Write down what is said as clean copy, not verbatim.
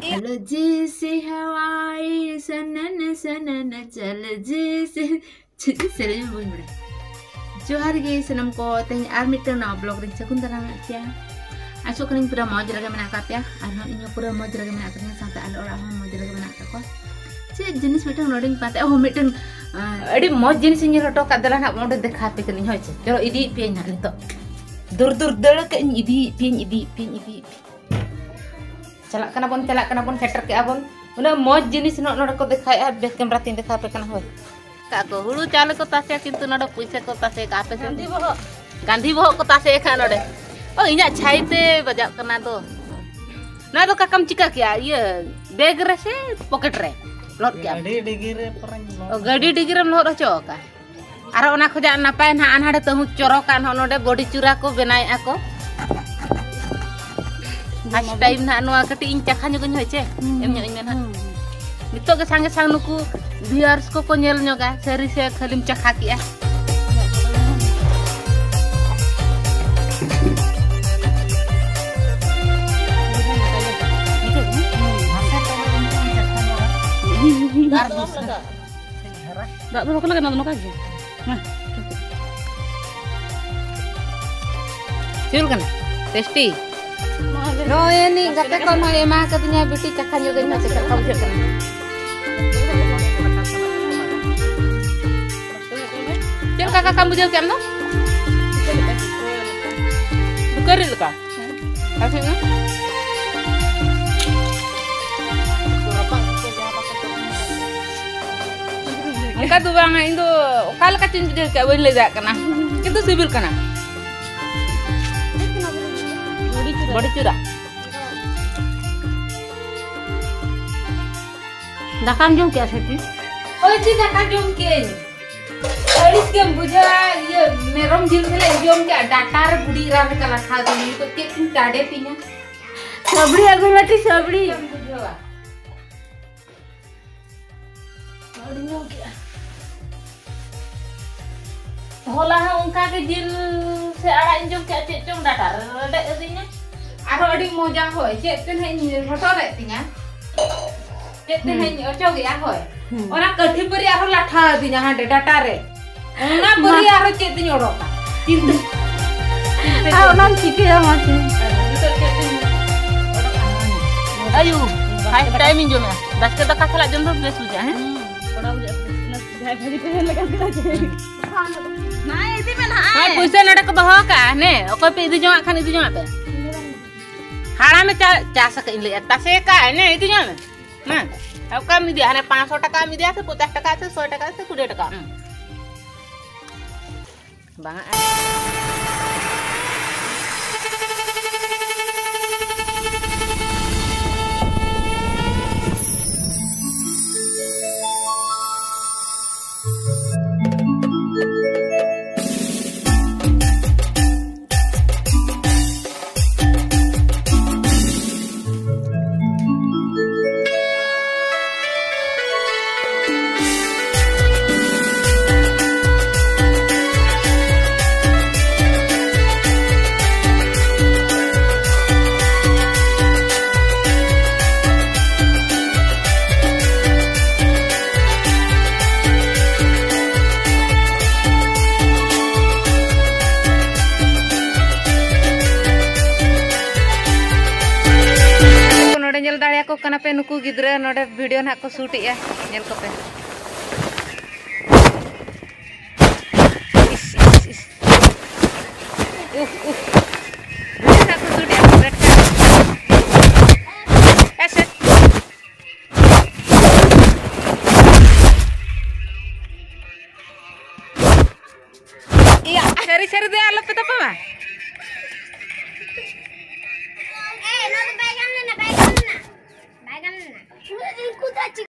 चलो जी से हवाई सनन सनन चलो जी से सेरेन बोल बड़े जोहार गे सनम को तेन आर मिटन ना ब्लॉग रिंग सकून तरह में क्या आसो कनिंग पूरा मौज लगे मना का पे आर हम इन पूरा मौज लगे मना का साथ आल ओरा हम मौज लगे मना का को से जिनिस मिटन नोडिंग पाते हो मिटन अड़ी मौज जिनिस इन रोटो का दला ना मोडे देखा पे कनी होय छे चलो इदी पे ना नितो दूर दूर दड़ के इदी पे चला कना बन सेटर के आबन उना मौज जिनिस नोड को देखाय बे कैमरा तीन देखा पे कना होय का को हुड़ू चाल को तासे किंतु नोड पैसा को तासे का पे गांधी बहो को तासे खा नोडे ओ इना छाइते बजा कना दो ना तो काकम चिका किया ये बैग रे से पॉकेट रे लोड किया गाड़ी डिगी रे परन ओ गाड़ी डिगी रे लोड हचो का आरो ओना खोजा नापाय ना आनहाडे तहु चोरो कान नोडे बॉडी चूरा को बनाय आको आज टाइम ना नोआ कटी इन चाखा नुगन होय छे एम न्यो इन ना नितो के संगे संग नुकु व्यूअर्स को नेल न्योगा सरी से खालिम चाखा किया dak dulu kalau kena aja nah siul kan tasty no ini kata kau mau emah katanya beauty cakap juga ini cakap kau juga kan siul kakak kamu juga kan no bukan itu kak kasihnya Ika tuh bang itu kalau kacang jadi kayak boleh lezat kena itu sibil kena body curah dakan jom kya sih oh sih dakan jom kya alis kya buja ये मेरम जिल से jom kya datar budi ram kala खा दो तो क्या तुम काढ़े पीना सबड़ी अगुल मती सबड़ी होला है उनका के जिल से आड़ा इंजम के चे चों डाटा रडे अदिना आरो अडी मोजा होय चे तेन है फोटो रे तिना चे तेन है अचो गया होय ओना कठी परी आरो लाठा अदिना हाडे डाटा रे ओना परी आरो चे तिन ओडोका किंतु आ ओना चिके मासे तो चे तिन ओडोका आयु हाय टाइमिंग जो में दस के दका खला जन तो बेस बुझा है थोड़ा भाई भाई पे लगा के ना इसी में ना हाय पैसा नडे को दहो का ने ओको पे इदी जोआ खान इदी जोआ पे हाड़ा में चा सक इन ले तासे का ने इदी जोआ में ना अब का मिदिया ने 500 टका मिदिया से 50 टका से 100 टका से 20 टका बांगा नेल दाड़िया को कना पे नुकु गिद्रा नोडे वीडियो ना को शूट इया नेल को पे वीडियो ना को शूट इया रेड ऐसे इया सरी दे आलो पे तो पामा